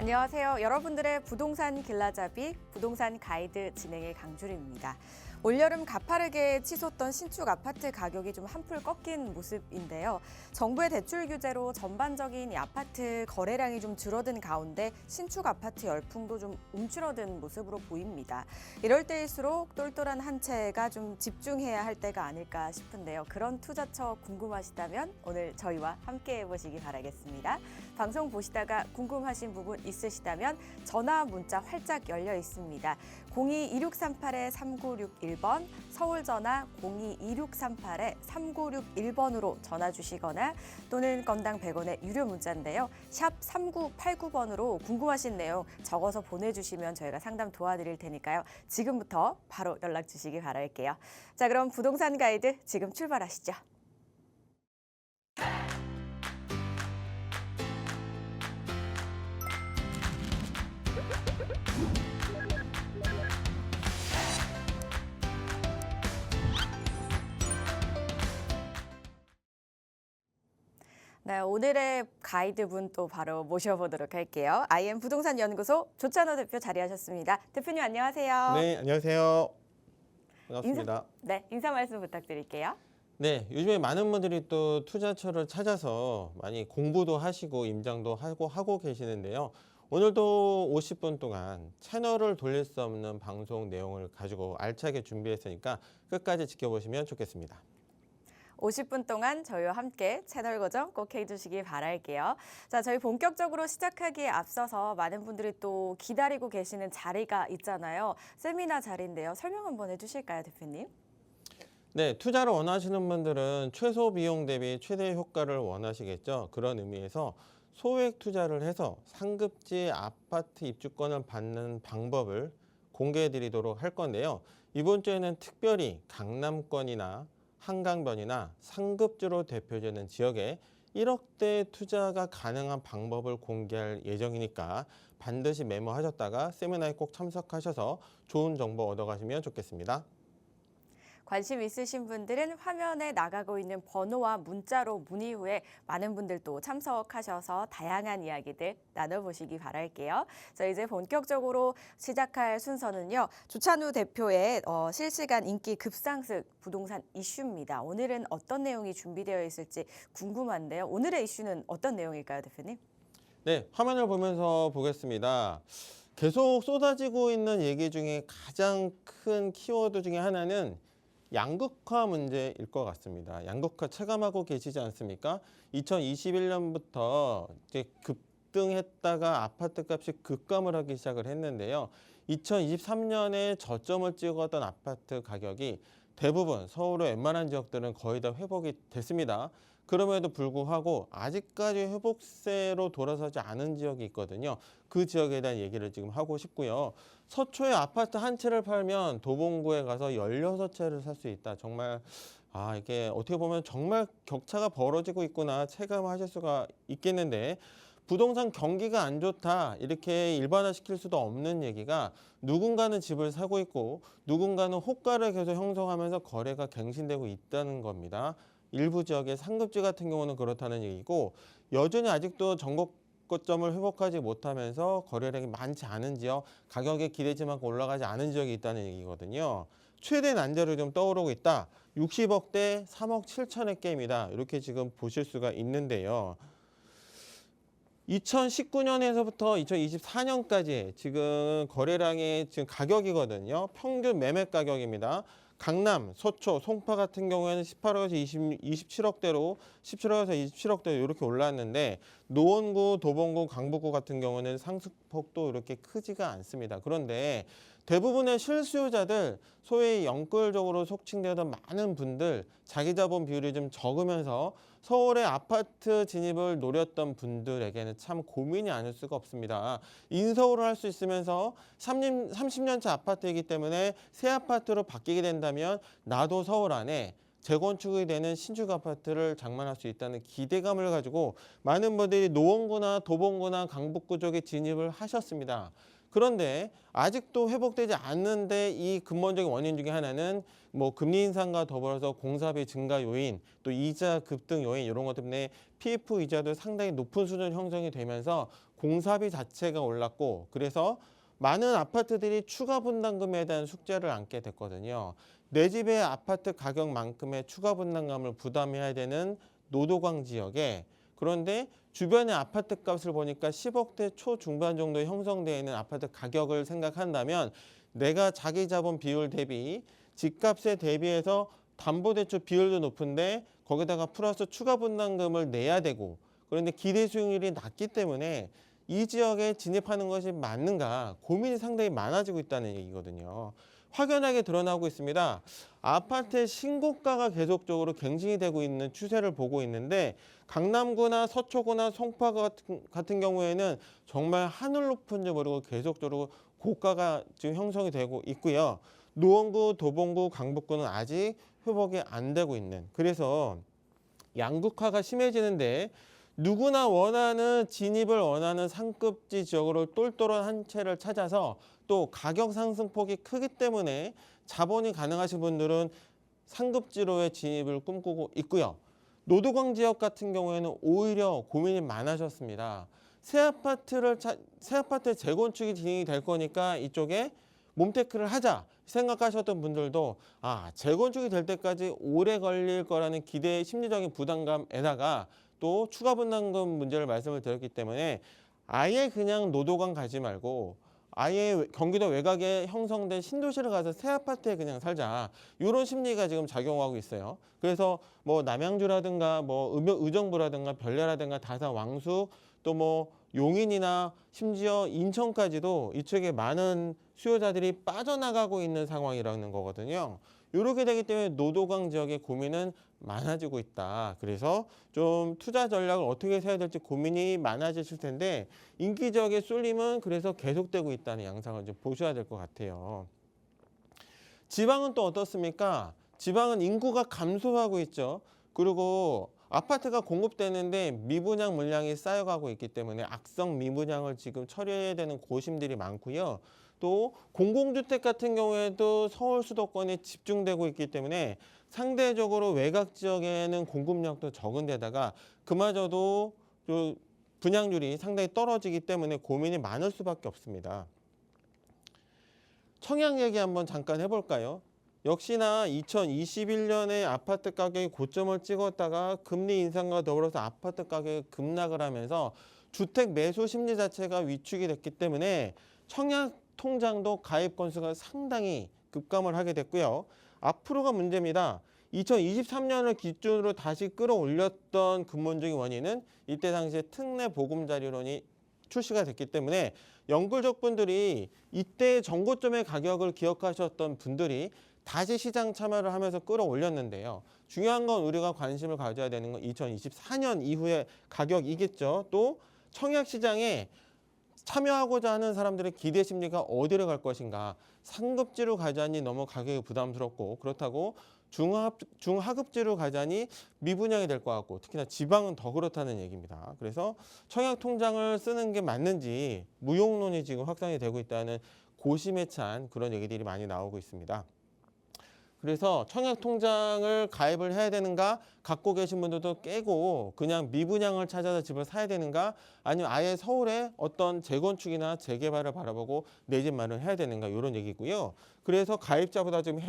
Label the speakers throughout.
Speaker 1: 안녕하세요. 여러분들의 부동산 길라잡이 부동산 가이드 진행의 강주리입니다. 올여름 가파르게 치솟던 신축 아파트 가격이 좀 한풀 꺾인 모습인데요. 정부의 대출 규제로 전반적인 이 아파트 거래량이 좀 줄어든 가운데 신축 아파트 열풍도 좀 움츠러든 모습으로 보입니다. 이럴 때일수록 똘똘한 한 채가 좀 집중해야 할 때가 아닐까 싶은데요. 그런 투자처 궁금하시다면 오늘 저희와 함께 해보시기 바라겠습니다. 방송 보시다가 궁금하신 부분 있으시다면 전화 문자 활짝 열려 있습니다. 02-2638-3961번 서울 전화 02-2638-3961번으로 전화 주시거나 또는 건당 100원의 유료 문자인데요. 샵 3989번으로 궁금하신 내용 적어서 보내주시면 저희가 상담 도와드릴 테니까요. 지금부터 바로 연락 주시기 바랄게요. 자, 그럼 부동산 가이드 지금 출발하시죠. 네, 오늘의 가이드분 또 바로 모셔보도록 할게요. IM 부동산 연구소 조찬호 대표 자리하셨습니다. 대표님 안녕하세요.
Speaker 2: 네, 안녕하세요. 반갑습니다.
Speaker 1: 인사 말씀 부탁드릴게요.
Speaker 2: 네, 요즘에 많은 분들이 또 투자처를 찾아서 많이 공부도 하시고 임장도 하고 계시는데요. 오늘도 50분 동안 채널을 돌릴 수 없는 방송 내용을 가지고 알차게 준비했으니까 끝까지 지켜보시면 좋겠습니다.
Speaker 1: 50분 동안 저희와 함께 채널 고정 꼭 해주시기 바랄게요. 자, 저희 본격적으로 시작하기에 앞서서 많은 분들이 또 기다리고 계시는 자리가 있잖아요. 세미나 자리인데요. 설명 한번 해주실까요, 대표님?
Speaker 2: 네, 투자를 원하시는 분들은 최소 비용 대비 최대 효과를 원하시겠죠. 그런 의미에서 소액 투자를 해서 상급지 아파트 입주권을 받는 방법을 공개해 드리도록 할 건데요. 이번 주에는 특별히 강남권이나 한강변이나 상급지로 대표되는 지역에 1억대 투자가 가능한 방법을 공개할 예정이니까 반드시 메모하셨다가 세미나에 꼭 참석하셔서 좋은 정보 얻어가시면 좋겠습니다.
Speaker 1: 관심 있으신 분들은 화면에 나가고 있는 번호와 문자로 문의 후에 많은 분들 또 참석하셔서 다양한 이야기들 나눠보시기 바랄게요. 자, 이제 본격적으로 시작할 순서는요. 조찬우 대표의 실시간 인기 급상승 부동산 이슈입니다. 오늘은 어떤 내용이 준비되어 있을지 궁금한데요. 오늘의 이슈는 어떤 내용일까요, 대표님?
Speaker 2: 네, 화면을 보면서 보겠습니다. 계속 쏟아지고 있는 얘기 중에 가장 큰 키워드 중에 하나는 양극화 문제일 것 같습니다. 양극화 체감하고 계시지 않습니까? 2021년부터 이제 급등했다가 아파트 값이 급감을 하기 시작을 했는데요. 2023년에 저점을 찍었던 아파트 가격이 대부분 서울의 웬만한 지역들은 거의 다 회복이 됐습니다. 그럼에도 불구하고 아직까지 회복세로 돌아서지 않은 지역이 있거든요. 그 지역에 대한 얘기를 지금 하고 싶고요. 서초에 아파트 한 채를 팔면 도봉구에 가서 16채를 살 수 있다. 정말 이게 어떻게 보면 정말 격차가 벌어지고 있구나 체감하실 수가 있겠는데 부동산 경기가 안 좋다 이렇게 일반화시킬 수도 없는 얘기가 누군가는 집을 사고 있고 누군가는 호가를 계속 형성하면서 거래가 갱신되고 있다는 겁니다. 일부 지역의 상급지 같은 경우는 그렇다는 얘기고 여전히 아직도 전고점을 회복하지 못하면서 거래량이 많지 않은 지역, 가격의 기대치만큼 올라가지 않은 지역이 있다는 얘기거든요. 최대 난제로 좀 떠오르고 있다. 60억대 3억 7천의 게임이다. 이렇게 지금 보실 수가 있는데요. 2019년에서부터 2024년까지 지금 거래량의 지금 가격이거든요. 평균 매매 가격입니다. 강남, 서초, 송파 같은 경우에는 18억에서 27억대로 17억에서 27억대로 이렇게 올랐는데 노원구, 도봉구, 강북구 같은 경우는 상승폭도 이렇게 크지가 않습니다. 그런데 대부분의 실수요자들, 소위 영끌적으로 속칭되던 많은 분들, 자기 자본 비율이 좀 적으면서 서울의 아파트 진입을 노렸던 분들에게는 참 고민이 아닐 수가 없습니다. 인서울을 할 수 있으면서 30년차 아파트이기 때문에 새 아파트로 바뀌게 된다면 나도 서울 안에 재건축이 되는 신축 아파트를 장만할 수 있다는 기대감을 가지고 많은 분들이 노원구나 도봉구나 강북구 쪽에 진입을 하셨습니다. 그런데 아직도 회복되지 않는데 이 근본적인 원인 중에 하나는 뭐 금리 인상과 더불어서 공사비 증가 요인, 또 이자 급등 요인 이런 것 때문에 PF 이자도 상당히 높은 수준 형성이 되면서 공사비 자체가 올랐고, 그래서 많은 아파트들이 추가 분담금에 대한 숙제를 안게 됐거든요. 내 집의 아파트 가격만큼의 추가 분담금을 부담해야 되는 노도광 지역에, 그런데 주변의 아파트 값을 보니까 10억대 초중반 정도 형성되어 있는 아파트 가격을 생각한다면 내가 자기 자본 비율 대비 집값에 대비해서 담보대출 비율도 높은데 거기다가 플러스 추가 분담금을 내야 되고, 그런데 기대 수익률이 낮기 때문에 이 지역에 진입하는 것이 맞는가 고민이 상당히 많아지고 있다는 얘기거든요. 확연하게 드러나고 있습니다. 아파트의 신고가가 계속적으로 갱신이 되고 있는 추세를 보고 있는데, 강남구나 서초구나 송파 같은 경우에는 정말 하늘 높은 줄 모르고 계속적으로 고가가 지금 형성이 되고 있고요. 노원구, 도봉구, 강북구는 아직 회복이 안 되고 있는, 그래서 양극화가 심해지는데 누구나 원하는 진입을 원하는 상급지 지역으로 똘똘한 한 채를 찾아서 또 가격 상승폭이 크기 때문에 자본이 가능하신 분들은 상급지로의 진입을 꿈꾸고 있고요. 노도광 지역 같은 경우에는 오히려 고민이 많아졌습니다. 새 아파트의 재건축이 진행이 될 거니까 이쪽에 몸테크를 하자 생각하셨던 분들도 재건축이 될 때까지 오래 걸릴 거라는 기대의 심리적인 부담감에다가 또 추가 분담금 문제를 말씀을 드렸기 때문에 아예 그냥 노도광 가지 말고 아예 경기도 외곽에 형성된 신도시를 가서 새 아파트에 그냥 살자, 이런 심리가 지금 작용하고 있어요. 그래서 뭐 남양주라든가 뭐 의정부라든가 별내라든가 다산 왕숙, 또 뭐 용인이나 심지어 인천까지도 이쪽에 많은 수요자들이 빠져나가고 있는 상황이라는 거거든요. 이렇게 되기 때문에 노도광 지역의 고민은 많아지고 있다. 그래서 좀 투자 전략을 어떻게 세워야 될지 고민이 많아지실 텐데, 인기 지역의 쏠림은 그래서 계속되고 있다는 양상을 좀 보셔야 될 것 같아요. 지방은 또 어떻습니까? 지방은 인구가 감소하고 있죠. 그리고 아파트가 공급되는데 미분양 물량이 쌓여가고 있기 때문에 악성 미분양을 지금 처리해야 되는 고심들이 많고요. 또 공공주택 같은 경우에도 서울 수도권에 집중되고 있기 때문에 상대적으로 외곽 지역에는 공급량도 적은 데다가 그마저도 분양률이 상당히 떨어지기 때문에 고민이 많을 수밖에 없습니다. 청약 얘기 한번 잠깐 해볼까요? 역시나 2021년에 아파트 가격이 고점을 찍었다가 금리 인상과 더불어서 아파트 가격이 급락을 하면서 주택 매수 심리 자체가 위축이 됐기 때문에 청약 통장도 가입 건수가 상당히 급감을 하게 됐고요. 앞으로가 문제입니다. 2023년을 기준으로 다시 끌어올렸던 근본적인 원인은 이때 당시에 특례 보금자리론이 출시가 됐기 때문에 연끌족분들이 이때 정고점의 가격을 기억하셨던 분들이 다시 시장 참여를 하면서 끌어올렸는데요. 중요한 건 우리가 관심을 가져야 되는 건 2024년 이후의 가격이겠죠. 또 청약 시장에 참여하고자 하는 사람들의 기대 심리가 어디로 갈 것인가. 상급지로 가자니 너무 가격이 부담스럽고, 그렇다고 중하급지로 가자니 미분양이 될 것 같고, 특히나 지방은 더 그렇다는 얘기입니다. 그래서 청약 통장을 쓰는 게 맞는지 무용론이 지금 확산이 되고 있다는 고심에 찬 그런 얘기들이 많이 나오고 있습니다. 그래서 청약 통장을 가입을 해야 되는가, 갖고 계신 분들도 깨고 그냥 미분양을 찾아서 집을 사야 되는가, 아니면 아예 서울에 어떤 재건축이나 재개발을 바라보고 내 집 마련을 해야 되는가, 이런 얘기고요. 그래서 가입자보다 좀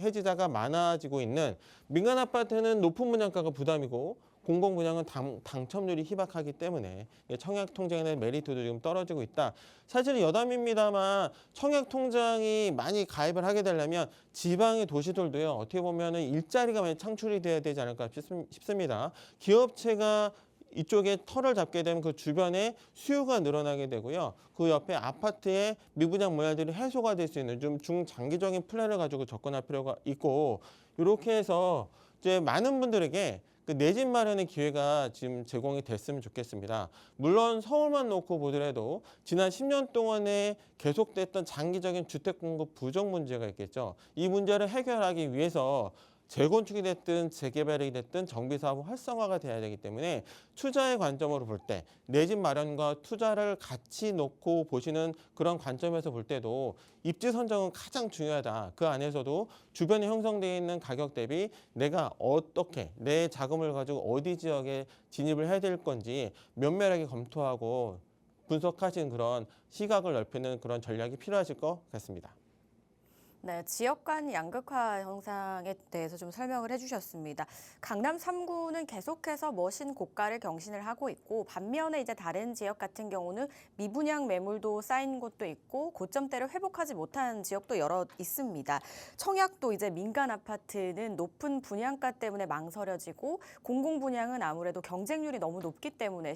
Speaker 2: 해지자가 많아지고 있는 민간 아파트는 높은 분양가가 부담이고 공공분양은 당첨률이 희박하기 때문에 청약통장에는 메리트도 지금 떨어지고 있다. 사실은 여담입니다만 청약통장이 많이 가입을 하게 되려면 지방의 도시들도요, 어떻게 보면은 일자리가 많이 창출이 돼야 되지 않을까 싶습니다. 기업체가 이쪽에 털을 잡게 되면 그 주변에 수요가 늘어나게 되고요. 그 옆에 아파트의 미분양 물량들이 해소가 될 수 있는 좀 중장기적인 플랜을 가지고 접근할 필요가 있고, 이렇게 해서 이제 많은 분들에게 내 집 마련의 기회가 지금 제공이 됐으면 좋겠습니다. 물론 서울만 놓고 보더라도 지난 10년 동안에 계속됐던 장기적인 주택 공급 부족 문제가 있겠죠. 이 문제를 해결하기 위해서 재건축이 됐든 재개발이 됐든 정비 사업 활성화가 돼야 되기 때문에 투자의 관점으로 볼 때 내 집 마련과 투자를 같이 놓고 보시는 그런 관점에서 볼 때도 입지 선정은 가장 중요하다. 그 안에서도 주변에 형성되어 있는 가격 대비 내가 어떻게 내 자금을 가지고 어디 지역에 진입을 해야 될 건지 면밀하게 검토하고 분석하신 그런 시각을 넓히는 그런 전략이 필요하실 것 같습니다.
Speaker 1: 네, 지역 간 양극화 현상에 대해서 좀 설명을 해주셨습니다. 강남 3구는 계속해서 멋진 고가를 경신을 하고 있고 반면에 이제 다른 지역 같은 경우는 미분양 매물도 쌓인 곳도 있고 고점대를 회복하지 못한 지역도 여러 있습니다. 청약도 이제 민간 아파트는 높은 분양가 때문에 망설여지고 공공 분양은 아무래도 경쟁률이 너무 높기 때문에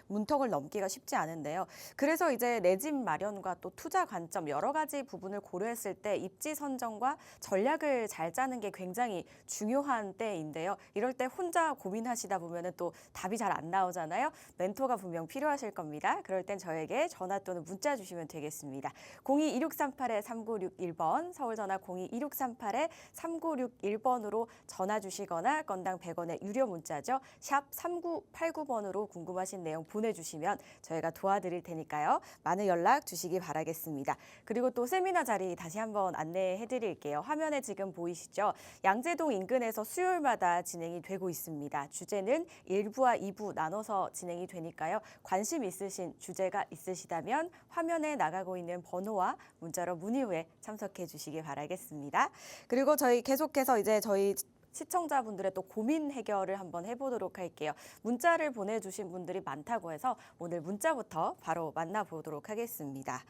Speaker 1: 문턱을 넘기가 쉽지 않은데요. 그래서 이제 내 집 마련과 또 투자 관점 여러 가지 부분을 고려했을 때 입지 선정과 전략을 잘 짜는 게 굉장히 중요한 때인데요. 이럴 때 혼자 고민하시다 보면은 또 답이 잘 안 나오잖아요. 멘토가 분명 필요하실 겁니다. 그럴 땐 저에게 전화 또는 문자 주시면 되겠습니다. 02-2638-3961번, 서울 전화 02-2638-3961번으로 전화 주시거나 건당 100원의 유료 문자죠. 샵 3989번으로 궁금하신 내용 보내주시면 저희가 도와드릴 테니까요. 많은 연락 주시기 바라겠습니다. 그리고 또 세미나 자리 다시 한번 안내해 드릴게요. 화면에 지금 보이시죠? 양재동 인근에서 수요일마다 진행이 되고 있습니다. 주제는 1부와 2부 나눠서 진행이 되니까요. 관심 있으신 주제가 있으시다면 화면에 나가고 있는 번호와 문자로 문의 후에 참석해 주시기 바라겠습니다. 그리고 저희 계속해서 이제 저희 시청자분들의 또 고민 해결을 한번 해보도록 할게요. 문자를 보내주신 분들이 많다고 해서 오늘 문자부터 바로 만나보도록 하겠습니다.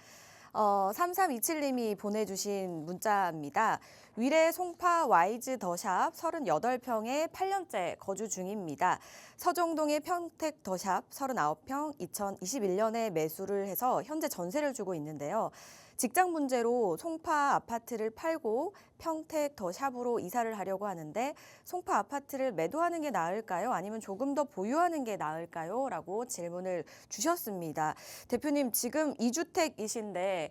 Speaker 1: 3327님이 보내주신 문자입니다. 위례 송파 와이즈 더샵 38평에 8년째 거주 중입니다. 서정동의 평택 더샵 39평 2021년에 매수를 해서 현재 전세를 주고 있는데요. 직장 문제로 송파 아파트를 팔고 평택 더샵으로 이사를 하려고 하는데 송파 아파트를 매도하는 게 나을까요? 아니면 조금 더 보유하는 게 나을까요? 라고 질문을 주셨습니다. 대표님, 지금 2주택이신데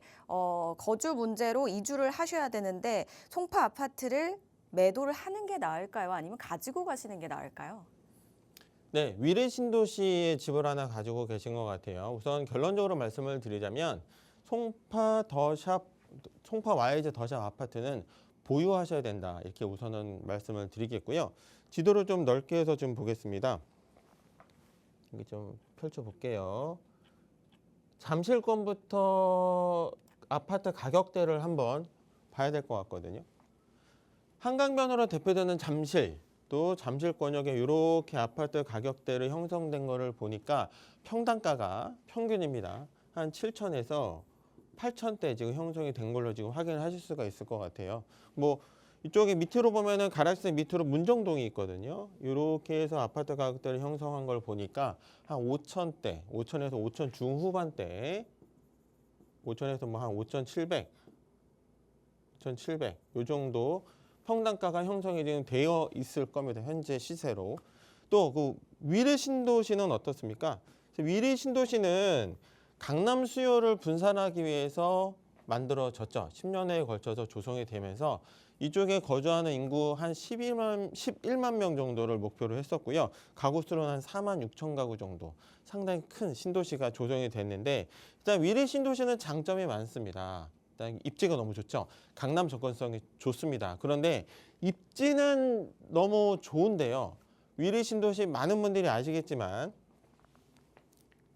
Speaker 1: 거주 문제로 이주를 하셔야 되는데 송파 아파트를 매도를 하는 게 나을까요? 아니면 가지고 가시는 게 나을까요?
Speaker 2: 네, 위례 신도시에 집을 하나 가지고 계신 것 같아요. 우선 결론적으로 말씀을 드리자면 송파 와이즈 더샵 아파트는 보유하셔야 된다. 이렇게 우선은 말씀을 드리겠고요. 지도를 좀 넓게 해서 좀 보겠습니다. 여기 좀 펼쳐볼게요. 잠실권부터 아파트 가격대를 한번 봐야 될 것 같거든요. 한강변으로 대표되는 잠실, 또 잠실권역에 이렇게 아파트 가격대를 형성된 거를 보니까 평당가가 평균입니다. 한 7천에서 8천대 지금 형성이 된 걸로 지금 확인을 하실 수가 있을 것 같아요. 뭐 이쪽에 밑으로 보면은 가락산 밑으로 문정동이 있거든요. 이렇게 해서 아파트 가격대를 형성한 걸 보니까 한 5천대, 5천에서 5천 중후반대, 5천에서 뭐 한 5,700, 5,700 요 정도 평당가가 형성이 지금 되어 있을 겁니다. 현재 시세로. 또 그 위례 신도시는 어떻습니까? 위례 신도시는 강남 수요를 분산하기 위해서 만들어졌죠. 10년에 걸쳐서 조성이 되면서 이쪽에 거주하는 인구 한 11만 명 정도를 목표로 했었고요. 가구 수는 한 4만 6천 가구 정도. 상당히 큰 신도시가 조성이 됐는데 일단 위례 신도시는 장점이 많습니다. 일단 입지가 너무 좋죠. 강남 접근성이 좋습니다. 그런데 입지는 너무 좋은데요. 위례 신도시 많은 분들이 아시겠지만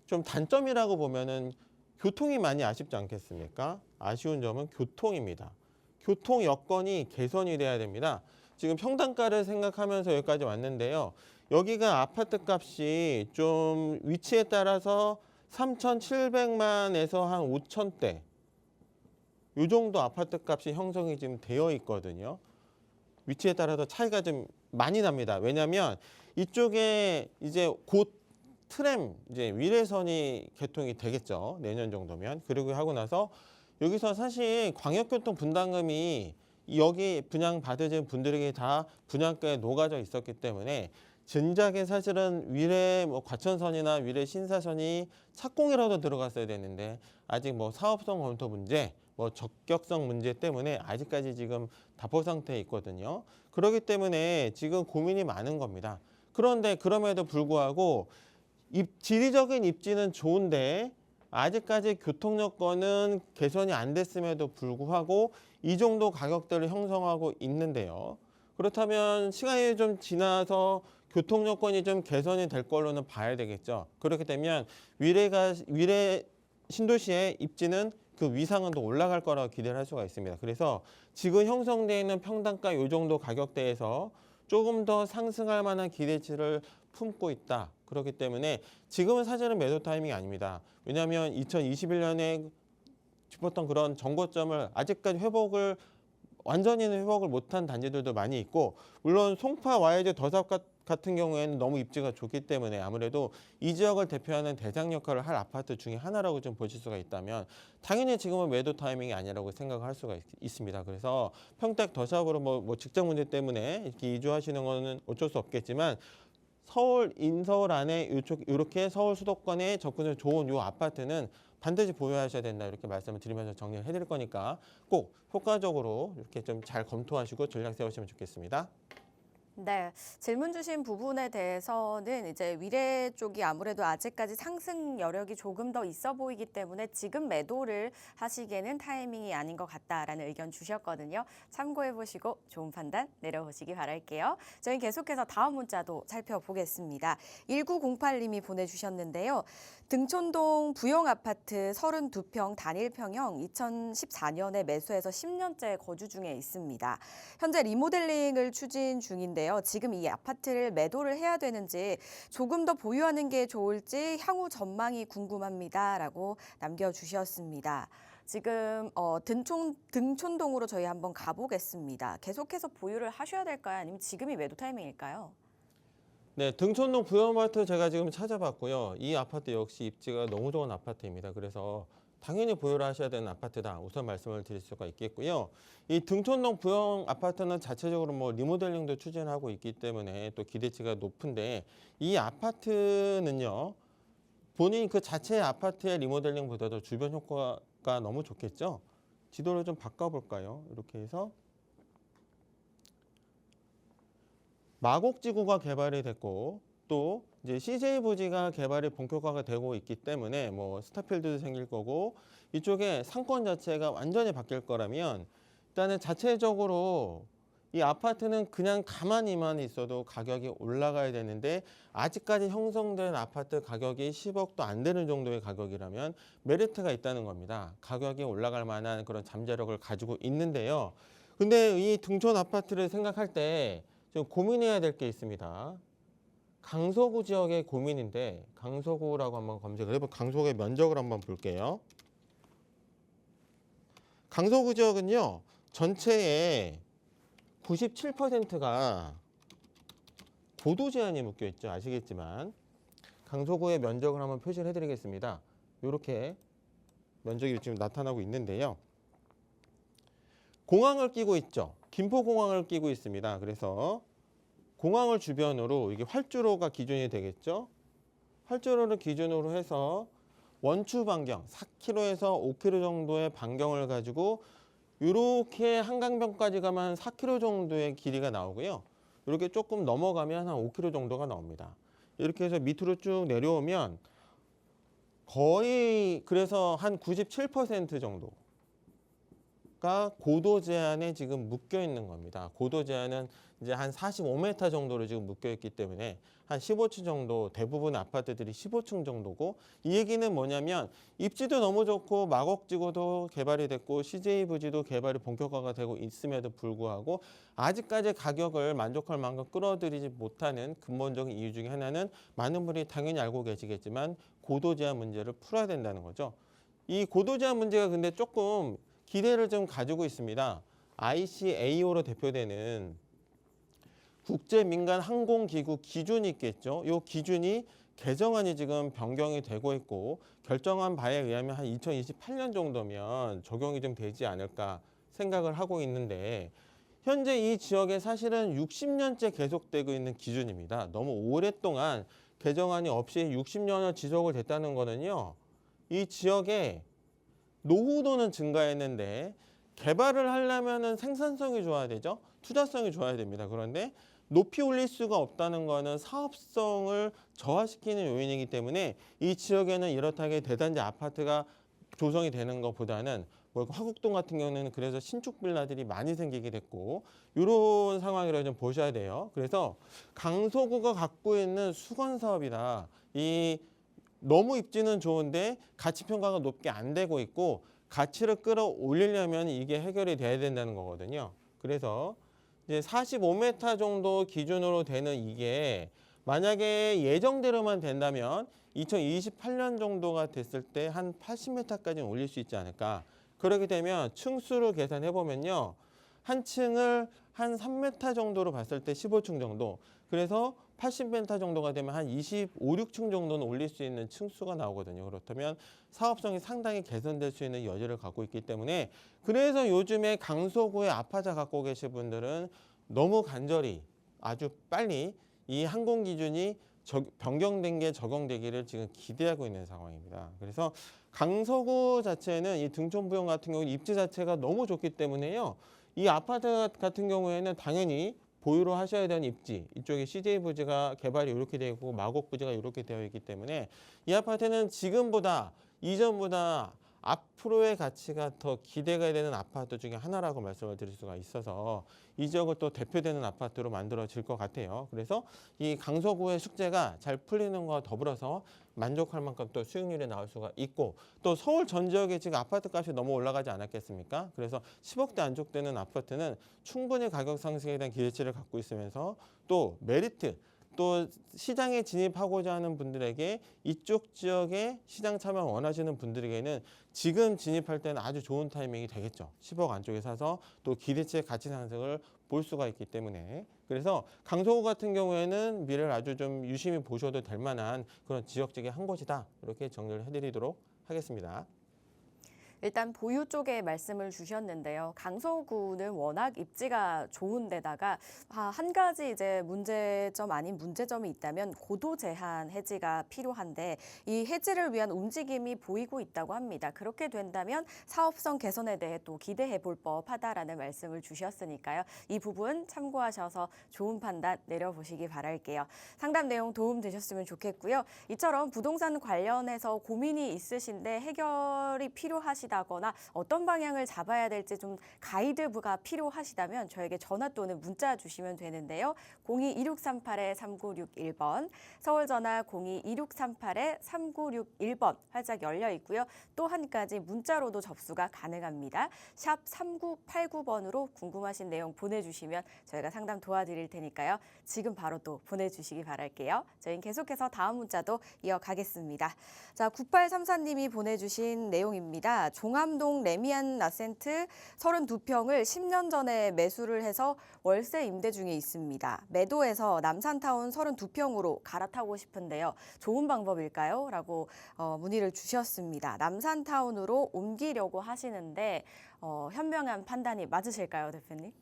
Speaker 2: 좀 단점이라고 보면은 교통이 많이 아쉽지 않겠습니까? 아쉬운 점은 교통입니다. 교통 여건이 개선이 돼야 됩니다. 지금 평당가를 생각하면서 여기까지 왔는데요. 여기가 아파트 값이 좀 위치에 따라서 3,700만에서 한 5천대 이 정도 아파트 값이 형성이 지금 되어 있거든요. 위치에 따라서 차이가 좀 많이 납니다. 왜냐하면 이쪽에 이제 곧 트램 이제 위례선이 개통이 되겠죠. 내년 정도면. 그리고 하고 나서 여기서 사실 광역교통 분담금이 여기 분양 받으신 분들에게 다 분양가에 녹아져 있었기 때문에 진작에 사실은 위례 뭐 과천선이나 위례 신사선이 착공이라도 들어갔어야 되는데 아직 뭐 사업성 검토 문제 뭐 적격성 문제 때문에 아직까지 지금 답보 상태에 있거든요. 그렇기 때문에 지금 고민이 많은 겁니다. 그런데 그럼에도 불구하고 지리적인 입지는 좋은데 아직까지 교통 여건은 개선이 안 됐음에도 불구하고 이 정도 가격대를 형성하고 있는데요. 그렇다면 시간이 좀 지나서 교통 여건이 좀 개선이 될 걸로는 봐야 되겠죠. 그렇게 되면 위례 신도시의 입지는 그 위상은 더 올라갈 거라고 기대를 할 수가 있습니다. 그래서 지금 형성되어 있는 평당가 이 정도 가격대에서 조금 더 상승할 만한 기대치를 품고 있다. 그렇기 때문에 지금은 사실은 매도 타이밍이 아닙니다. 왜냐하면 2021년에 짚었던 그런 정고점을 아직까지 완전히는 회복을 못한 단지들도 많이 있고, 물론 송파, YG, 더삽 같은 경우에는 너무 입지가 좋기 때문에 아무래도 이 지역을 대표하는 대장 역할을 할 아파트 중에 하나라고 좀 보실 수가 있다면 당연히 지금은 매도 타이밍이 아니라고 생각할 수가 있습니다. 그래서 평택, 더샵으로 뭐 직장 문제 때문에 이렇게 이주하시는 거는 어쩔 수 없겠지만 서울, 인서울 안에 이렇게 서울 수도권에 접근이 좋은 이 아파트는 반드시 보유하셔야 된다, 이렇게 말씀을 드리면서 정리를 해드릴 거니까 꼭 효과적으로 이렇게 좀 잘 검토하시고 전략 세우시면 좋겠습니다.
Speaker 1: 네, 질문 주신 부분에 대해서는 이제 위례 쪽이 아무래도 아직까지 상승 여력이 조금 더 있어 보이기 때문에 지금 매도를 하시기에는 타이밍이 아닌 것 같다라는 의견 주셨거든요. 참고해 보시고 좋은 판단 내려보시기 바랄게요. 저희 계속해서 다음 문자도 살펴보겠습니다. 1908님이 보내주셨는데요. 등촌동 부영아파트 32평 단일평형 2014년에 매수해서 10년째 거주 중에 있습니다. 현재 리모델링을 추진 중인데요. 지금 이 아파트를 매도를 해야 되는지 조금 더 보유하는 게 좋을지 향후 전망이 궁금합니다라고 남겨주셨습니다. 지금 등촌동으로 저희 한번 가보겠습니다. 계속해서 보유를 하셔야 될까요? 아니면 지금이 매도 타이밍일까요?
Speaker 2: 네, 등촌동 부영아파트 제가 지금 찾아봤고요. 이 아파트 역시 입지가 너무 좋은 아파트입니다. 그래서 당연히 보유를 하셔야 되는 아파트다, 우선 말씀을 드릴 수가 있겠고요. 이 등촌동 부영 아파트는 자체적으로 뭐 리모델링도 추진하고 있기 때문에 또 기대치가 높은데, 이 아파트는요, 본인 그 자체의 아파트의 리모델링보다도 주변 효과가 너무 좋겠죠. 지도를 좀 바꿔볼까요? 이렇게 해서 마곡지구가 개발이 됐고, 또 이제 CJ 부지가 개발이 본격화가 되고 있기 때문에 뭐 스타필드도 생길 거고, 이쪽에 상권 자체가 완전히 바뀔 거라면 일단은 자체적으로 이 아파트는 그냥 가만히만 있어도 가격이 올라가야 되는데, 아직까지 형성된 아파트 가격이 10억도 안 되는 정도의 가격이라면 메리트가 있다는 겁니다. 가격이 올라갈 만한 그런 잠재력을 가지고 있는데요. 근데 이 등촌 아파트를 생각할 때 좀 고민해야 될 게 있습니다. 강서구 지역의 고민인데, 강서구라고 한번 검색을 해보면 강서구의 면적을 한번 볼게요. 강서구 지역은요, 전체의 97%가 고도 제한이 묶여 있죠. 아시겠지만 강서구의 면적을 한번 표시를 해드리겠습니다. 이렇게 면적이 지금 나타나고 있는데요. 공항을 끼고 있죠. 김포공항을 끼고 있습니다. 그래서 공항을 주변으로 이게 활주로가 기준이 되겠죠. 활주로를 기준으로 해서 원추 반경 4km에서 5km 정도의 반경을 가지고 이렇게 한강변까지 가면 한 4km 정도의 길이가 나오고요. 이렇게 조금 넘어가면 한 5km 정도가 나옵니다. 이렇게 해서 밑으로 쭉 내려오면 거의 그래서 한 97% 정도가 고도 제한에 지금 묶여 있는 겁니다. 고도 제한은 이제 한 45m 정도로 지금 묶여 있기 때문에 한 15층 정도, 대부분 아파트들이 15층 정도고, 이 얘기는 뭐냐면 입지도 너무 좋고 마곡지구도 개발이 됐고 CJ 부지도 개발이 본격화가 되고 있음에도 불구하고 아직까지 가격을 만족할 만큼 끌어들이지 못하는 근본적인 이유 중에 하나는, 많은 분이 당연히 알고 계시겠지만 고도 제한 문제를 풀어야 된다는 거죠. 이 고도 제한 문제가 근데 조금 기대를 좀 가지고 있습니다. ICAO로 대표되는 국제민간항공기구 기준이 있겠죠. 이 기준이 개정안이 지금 변경이 되고 있고, 결정한 바에 의하면 한 2028년 정도면 적용이 좀 되지 않을까 생각을 하고 있는데, 현재 이 지역에 사실은 60년째 계속되고 있는 기준입니다. 너무 오랫동안 개정안이 없이 60년을 지속을 됐다는 거는요, 이 지역에 노후도는 증가했는데 개발을 하려면은 생산성이 좋아야 되죠. 투자성이 좋아야 됩니다. 그런데 높이 올릴 수가 없다는 거는 사업성을 저하시키는 요인이기 때문에 이 지역에는 이렇다게 대단지 아파트가 조성이 되는 것보다는 뭐 화곡동 같은 경우는 그래서 신축 빌라들이 많이 생기게 됐고 이런 상황이라고 좀 보셔야 돼요. 그래서 강서구가 갖고 있는 수건 사업이다. 이 너무 입지는 좋은데 가치 평가가 높게 안 되고 있고 가치를 끌어올리려면 이게 해결이 돼야 된다는 거거든요. 그래서 이제 45m 정도 기준으로 되는 이게 만약에 예정대로만 된다면 2028년 정도가 됐을 때 한 80m까지는 올릴 수 있지 않을까. 그렇게 되면 층수로 계산해 보면요. 한 층을 한 3m 정도로 봤을 때 15층 정도. 그래서 80m 정도가 되면 한 25, 6층 정도는 올릴 수 있는 층수가 나오거든요. 그렇다면 사업성이 상당히 개선될 수 있는 여지를 갖고 있기 때문에 그래서 요즘에 강서구에 아파트 갖고 계신 분들은 너무 간절히 아주 빨리 이 항공 기준이 변경된 게 적용되기를 지금 기대하고 있는 상황입니다. 그래서 강서구 자체는 이 등촌부영 같은 경우 입지 자체가 너무 좋기 때문에요. 이 아파트 같은 경우에는 당연히 보유로 하셔야 되는 입지, 이쪽에 CJ 부지가 개발이 이렇게 되어 있고 마곡 부지가 이렇게 되어 있기 때문에 이 아파트는 지금보다 이전보다 앞으로의 가치가 더 기대가 되는 아파트 중에 하나라고 말씀을 드릴 수가 있어서 이 지역을 또 대표되는 아파트로 만들어질 것 같아요. 그래서 이 강서구의 숙제가 잘 풀리는 것과 더불어서 만족할 만큼 또 수익률이 나올 수가 있고 또 서울 전 지역에 지금 아파트 값이 너무 올라가지 않았겠습니까? 그래서 10억대 안쪽되는 아파트는 충분히 가격 상승에 대한 기대치를 갖고 있으면서 또 메리트 또 시장에 진입하고자 하는 분들에게 이쪽 지역에 시장 참여 원하시는 분들에게는 지금 진입할 때는 아주 좋은 타이밍이 되겠죠. 10억 안쪽에 사서 또 기대치의 가치 상승을 볼 수가 있기 때문에 그래서 강서구 같은 경우에는 미래를 아주 좀 유심히 보셔도 될 만한 그런 지역 중에 한 곳이다. 이렇게 정리를 해드리도록 하겠습니다.
Speaker 1: 일단 보유 쪽에 말씀을 주셨는데요. 강서구는 워낙 입지가 좋은 데다가 한 가지 이제 문제점 아닌 문제점이 있다면 고도 제한 해지가 필요한데 이 해지를 위한 움직임이 보이고 있다고 합니다. 그렇게 된다면 사업성 개선에 대해 또 기대해 볼 법하다라는 말씀을 주셨으니까요. 이 부분 참고하셔서 좋은 판단 내려보시기 바랄게요. 상담 내용 도움 되셨으면 좋겠고요. 이처럼 부동산 관련해서 고민이 있으신데 해결이 필요하시다거나 어떤 방향을 잡아야 될지 좀 가이드가 필요하시다면 저에게 전화 또는 문자 주시면 되는데요. 02-2638-3961번, 서울 전화 02-2638-3961번 활짝 열려 있고요. 또 한 가지 문자로도 접수가 가능합니다. 샵 3989번으로 궁금하신 내용 보내주시면 저희가 상담 도와드릴 테니까요. 지금 바로 또 보내주시기 바랄게요. 저희는 계속해서 다음 문자도 이어가겠습니다. 자, 9834님이 보내주신 내용입니다. 종암동 레미안 라센트 32평을 10년 전에 매수를 해서 월세 임대 중에 있습니다. 매도해서 남산타운 32평으로 갈아타고 싶은데요. 좋은 방법일까요? 라고 문의를 주셨습니다. 남산타운으로 옮기려고 하시는데 현명한 판단이 맞으실까요, 대표님?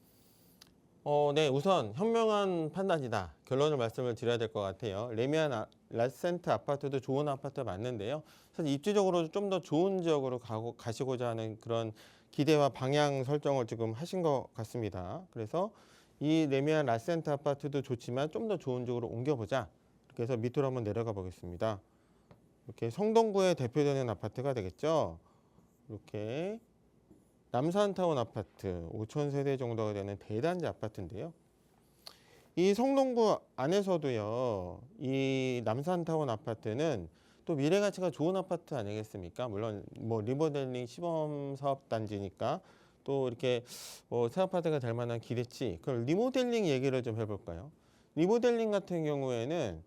Speaker 2: 네, 우선 현명한 판단이다. 결론을 말씀을 드려야 될 것 같아요. 레미안 라센트 아파트도 좋은 아파트 맞는데요. 사실 입지적으로 좀 더 좋은 지역으로 가시고자 하는 그런 기대와 방향 설정을 지금 하신 것 같습니다. 그래서 이 레미안 라센트 아파트도 좋지만 좀 더 좋은 지역으로 옮겨보자. 이렇게 해서 밑으로 한번 내려가 보겠습니다. 이렇게 성동구에 대표되는 아파트가 되겠죠. 이렇게 남산타운 아파트 5천 세대 정도가 되는 대단지 아파트인데요. 이 성동구 안에서도요, 이 남산타운 아파트는 또 미래 가치가 좋은 아파트 아니겠습니까? 물론 뭐 리모델링 시범 사업 단지니까 또 이렇게 새 아파트가 될 만한 기대치. 그럼 리모델링 얘기를 좀 해볼까요? 리모델링 같은 경우에는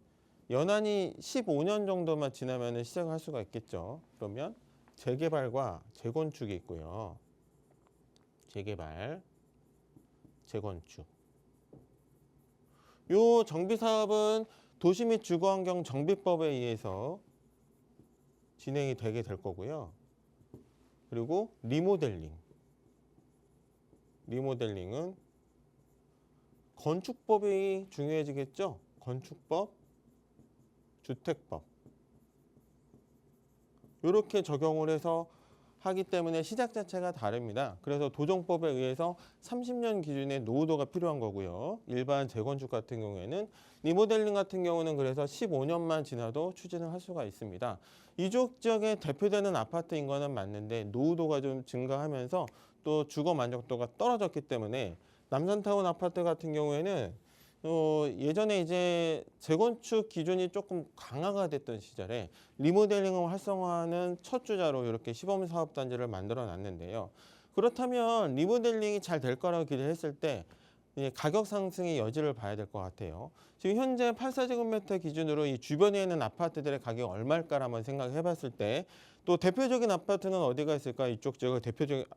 Speaker 2: 연한이 15년 정도만 지나면 시작할 수가 있겠죠. 그러면 재개발과 재건축이 있고요. 재개발, 재건축. 요 정비 사업은 도시 및 주거환경 정비법에 의해서 진행이 되게 될 거고요. 그리고 리모델링. 리모델링은 건축법이 중요해지겠죠. 건축법, 주택법. 이렇게 적용을 해서 하기 때문에 시작 자체가 다릅니다. 그래서 도정법에 의해서 30년 기준의 노후도가 필요한 거고요. 일반 재건축 같은 경우에는 리모델링 같은 경우는 그래서 15년만 지나도 추진을 할 수가 있습니다. 이쪽 지역에 대표되는 아파트인 거는 맞는데 노후도가 좀 증가하면서 또 주거 만족도가 떨어졌기 때문에 남산타운 아파트 같은 경우에는 예전에 이제 재건축 기준이 조금 강화가 됐던 시절에 리모델링을 활성화하는 첫 주자로 이렇게 시범사업단지를 만들어 놨는데요. 그렇다면 리모델링이 잘 될 거라고 기대했을 때 이제 가격 상승의 여지를 봐야 될 것 같아요. 지금 현재 84제곱미터 기준으로 이 주변에 있는 아파트들의 가격이 얼마일까 한번 생각해 봤을 때 또 대표적인 아파트는 어디가 있을까? 이쪽 지역을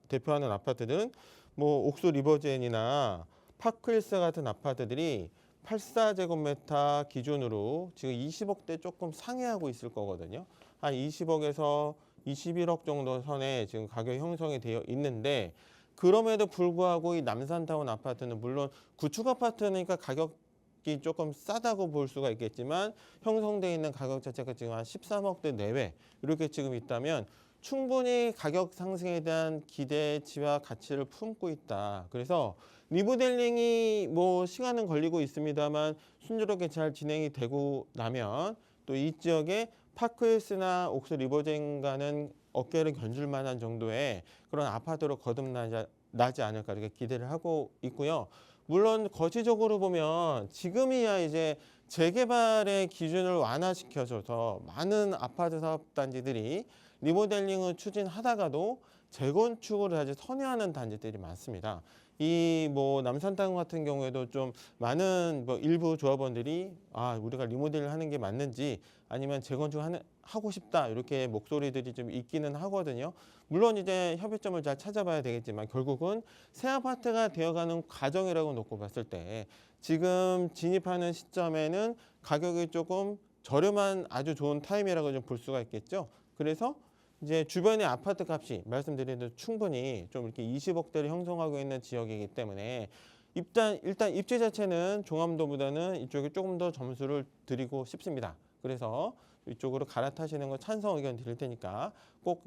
Speaker 2: 대표하는 아파트들은 뭐 옥수 리버젠이나 파크힐스 같은 아파트들이 84제곱미터 기준으로 지금 20억대 조금 상회하고 있을 거거든요. 한 20억에서 21억 정도 선에 지금 가격 형성이 되어 있는데 그럼에도 불구하고 이 남산타운 아파트는 물론 구축 아파트니까 가격이 조금 싸다고 볼 수가 있겠지만 형성되어 있는 가격 자체가 지금 한 13억대 내외 이렇게 지금 있다면 충분히 가격 상승에 대한 기대치와 가치를 품고 있다. 그래서 리모델링이 뭐 시간은 걸리고 있습니다만 순조롭게 잘 진행이 되고 나면 또 이 지역에 파크힐스나 옥스 리버젠과는 어깨를 견줄 만한 정도의 그런 아파트로 거듭나지 않을까 이렇게 기대를 하고 있고요. 물론 거시적으로 보면 지금이야 이제 재개발의 기준을 완화시켜줘서 많은 아파트 사업단지들이 리모델링을 추진하다가도 재건축을 다시 선회하는 단지들이 많습니다. 이 뭐 남산타운 같은 경우에도 좀 많은 뭐 일부 조합원들이 우리가 리모델링 하는 게 맞는지 아니면 재건축 하고 싶다 이렇게 목소리들이 좀 있기는 하거든요. 물론 이제 협의점을 잘 찾아봐야 되겠지만 결국은 새 아파트가 되어가는 과정이라고 놓고 봤을 때 지금 진입하는 시점에는 가격이 조금 저렴한 아주 좋은 타임이라고 좀 볼 수가 있겠죠. 그래서 이제 주변의 아파트 값이 말씀드린 대로 충분히 좀 이렇게 20억대를 형성하고 있는 지역이기 때문에 일단 입지 자체는 종암도보다는 이쪽에 조금 더 점수를 드리고 싶습니다. 그래서 이쪽으로 갈아타시는 거 찬성 의견 드릴 테니까 꼭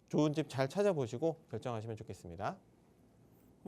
Speaker 2: 좋은 집 잘 찾아보시고 결정하시면 좋겠습니다.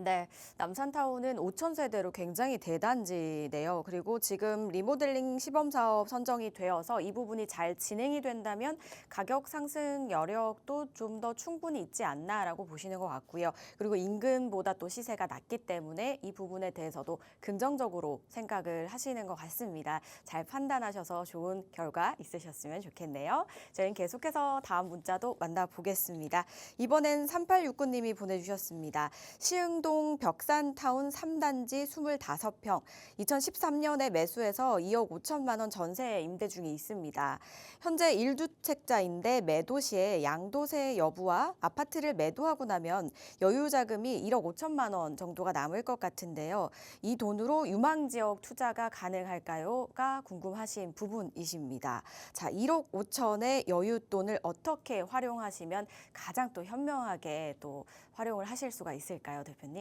Speaker 1: 네, 남산타운은 5천 세대로 굉장히 대단지네요. 그리고 지금 리모델링 시범사업 선정이 되어서 이 부분이 잘 진행이 된다면 가격 상승 여력도 좀 더 충분히 있지 않나라고 보시는 것 같고요. 그리고 인근보다 또 시세가 낮기 때문에 이 부분에 대해서도 긍정적으로 생각을 하시는 것 같습니다. 잘 판단하셔서 좋은 결과 있으셨으면 좋겠네요. 저희는 계속해서 다음 문자도 만나보겠습니다. 이번엔 3869님이 보내주셨습니다. 시흥동 벽산타운 3단지 25평, 2013년에 매수해서 2억 5천만 원 전세 임대 중에 있습니다. 현재 1주택자인데 매도 시에 양도세 여부와 아파트를 매도하고 나면 여유 자금이 1억 5천만 원 정도가 남을 것 같은데요. 이 돈으로 유망지역 투자가 가능할까요?가 궁금하신 부분이십니다. 자, 1억 5천의 여윳돈을 어떻게 활용하시면 가장 또 현명하게 또 활용을 하실 수가 있을까요, 대표님?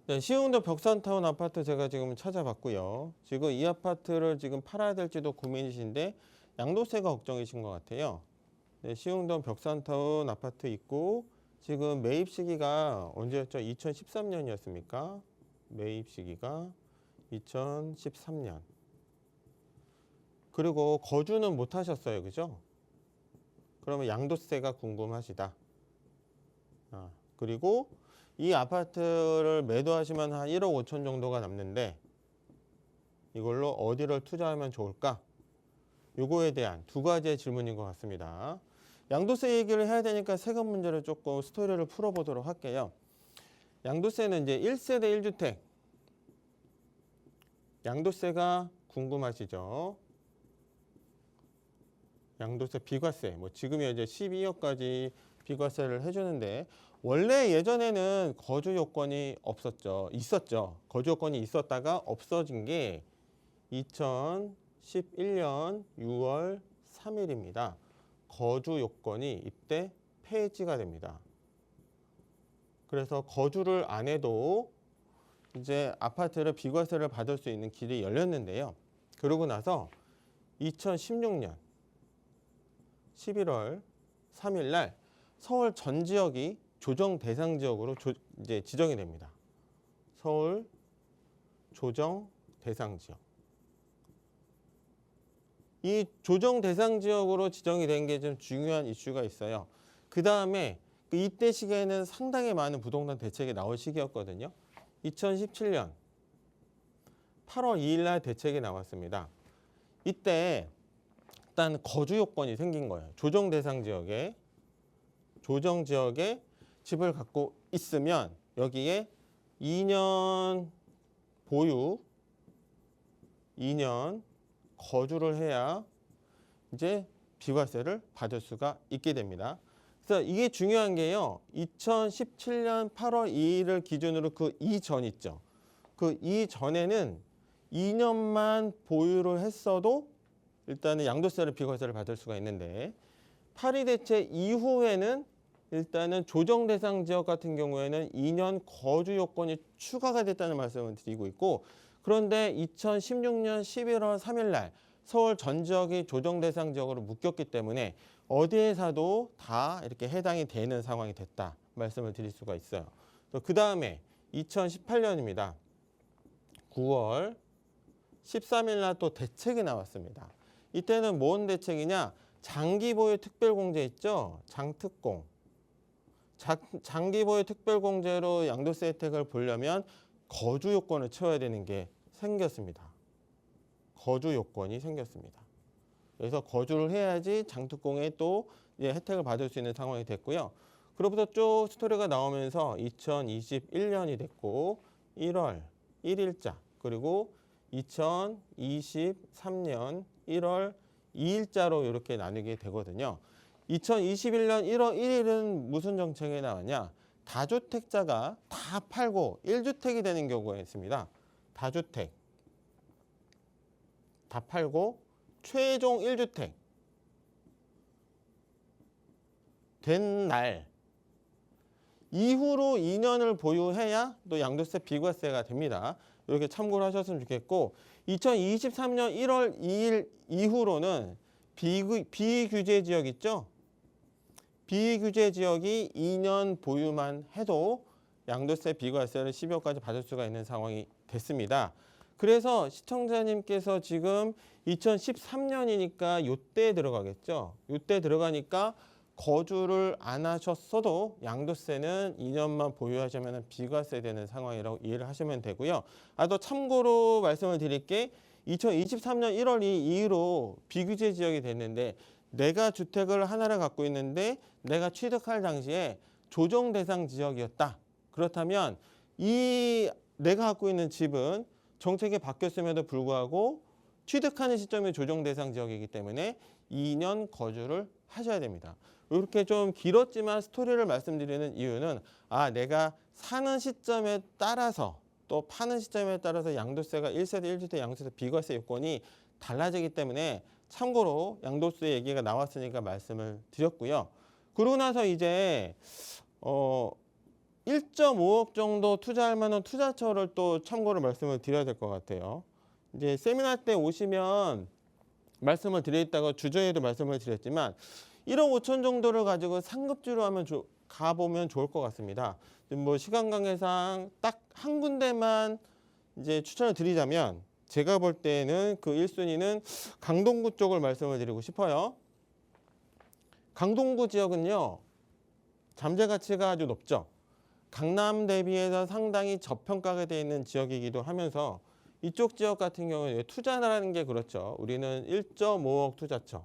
Speaker 2: 네, 시흥동 벽산타운 아파트 제가 지금 찾아봤고요. 지금 이 아파트를 지금 팔아야 될지도 고민이신데 양도세가 걱정이신 것 같아요. 네, 시흥동 벽산타운 아파트 있고 지금 매입 시기가 언제였죠? 2013년이었습니까? 매입 시기가 2013년. 그리고 거주는 못 하셨어요. 그죠? 그러면 양도세가 궁금하시다. 그리고 이 아파트를 매도하시면 한 1억 5천 정도가 남는데 이걸로 어디를 투자하면 좋을까? 요거에 대한 두 가지의 질문인 것 같습니다. 양도세 얘기를 해야 되니까 세금 문제를 조금 스토리를 풀어보도록 할게요. 양도세는 이제 1세대 1주택. 양도세가 궁금하시죠? 양도세 비과세. 뭐 지금이 이제 12억까지 비과세를 해주는데 원래 예전에는 거주 요건이 있었죠. 거주 요건이 있었다가 없어진 게 2011년 6월 3일입니다. 거주 요건이 이때 폐지가 됩니다. 그래서 거주를 안 해도 이제 아파트를 비과세를 받을 수 있는 길이 열렸는데요. 그러고 나서 2016년 11월 3일 날 서울 전 지역이 조정 대상 지역으로 이제 지정이 됩니다. 서울 조정 대상 지역. 이 조정 대상 지역으로 지정이 된 게 좀 중요한 이슈가 있어요. 그 다음에 이때 시기에는 상당히 많은 부동산 대책이 나올 시기였거든요. 2017년 8월 2일 날 대책이 나왔습니다. 이때 일단 거주 요건이 생긴 거예요. 조정 대상 지역에 조정 지역에 집을 갖고 있으면 여기에 2년 보유, 2년 거주를 해야 이제 비과세를 받을 수가 있게 됩니다. 그래서 이게 중요한 게요. 2017년 8월 2일을 기준으로 그 이전 있죠. 그 이전에는 2년만 보유를 했어도 일단은 양도세를 비과세를 받을 수가 있는데 8.2 대책 이후에는 일단은 조정 대상 지역 같은 경우에는 2년 거주 요건이 추가가 됐다는 말씀을 드리고 있고 그런데 2016년 11월 3일 날 서울 전 지역이 조정 대상 지역으로 묶였기 때문에 어디에서도 다 이렇게 해당이 되는 상황이 됐다 말씀을 드릴 수가 있어요. 그 다음에 2018년입니다. 9월 13일 날 또 대책이 나왔습니다. 이때는 뭔 대책이냐? 장기 보유 특별 공제 있죠? 장특공. 장기 보유 특별 공제로 양도세 혜택을 보려면 거주 요건을 채워야 되는 게 생겼습니다. 거주 요건이 생겼습니다. 그래서 거주를 해야지 장특공에 또 이제 혜택을 받을 수 있는 상황이 됐고요. 그로부터 쭉 스토리가 나오면서 2021년이 됐고 1월 1일자 그리고 2023년 1월 2일자로 이렇게 나누게 되거든요. 2021년 1월 1일은 무슨 정책이 나왔냐? 다주택자가 다 팔고 1주택이 되는 경우가 있습니다. 다주택 다 팔고 최종 1주택 된 날 이후로 2년을 보유해야 또 양도세 비과세가 됩니다. 이렇게 참고를 하셨으면 좋겠고 2023년 1월 2일 이후로는 비규제 지역 있죠? 비규제 지역이 2년 보유만 해도 양도세 비과세를 12월까지 받을 수가 있는 상황이 됐습니다. 그래서 시청자님께서 지금 2013년이니까 요때 들어가겠죠. 요때 들어가니까 거주를 안 하셨어도 양도세는 2년만 보유하시면 비과세 되는 상황이라고 이해를 하시면 되고요. 또 참고로 말씀을 드릴게 2023년 1월 2일로 비규제 지역이 됐는데 내가 주택을 하나를 갖고 있는데 내가 취득할 당시에 조정 대상 지역이었다. 그렇다면 이 내가 갖고 있는 집은 정책이 바뀌었음에도 불구하고 취득하는 시점이 조정 대상 지역이기 때문에 2년 거주를 하셔야 됩니다. 이렇게 좀 길었지만 스토리를 말씀드리는 이유는 내가 사는 시점에 따라서 또 파는 시점에 따라서 양도세가 1세대 1주택 양도세 비과세 요건이 달라지기 때문에 참고로 양도세 얘기가 나왔으니까 말씀을 드렸고요. 그러고 나서 이제 1.5억 정도 투자할 만한 투자처를 또 참고로 말씀을 드려야 될 것 같아요. 이제 세미나 때 오시면 말씀을 드렸다가 주저에도 말씀을 드렸지만 1억 5천 정도를 가지고 상급지로 하면 가보면 좋을 것 같습니다. 뭐 시간 관계상 딱 한 군데만 이제 추천을 드리자면 제가 볼 때는 그 1순위는 강동구 쪽을 말씀을 드리고 싶어요. 강동구 지역은요. 잠재 가치가 아주 높죠. 강남 대비해서 상당히 저평가가 되어 있는 지역이기도 하면서 이쪽 지역 같은 경우에 투자라는 게 그렇죠. 우리는 1.5억 투자처.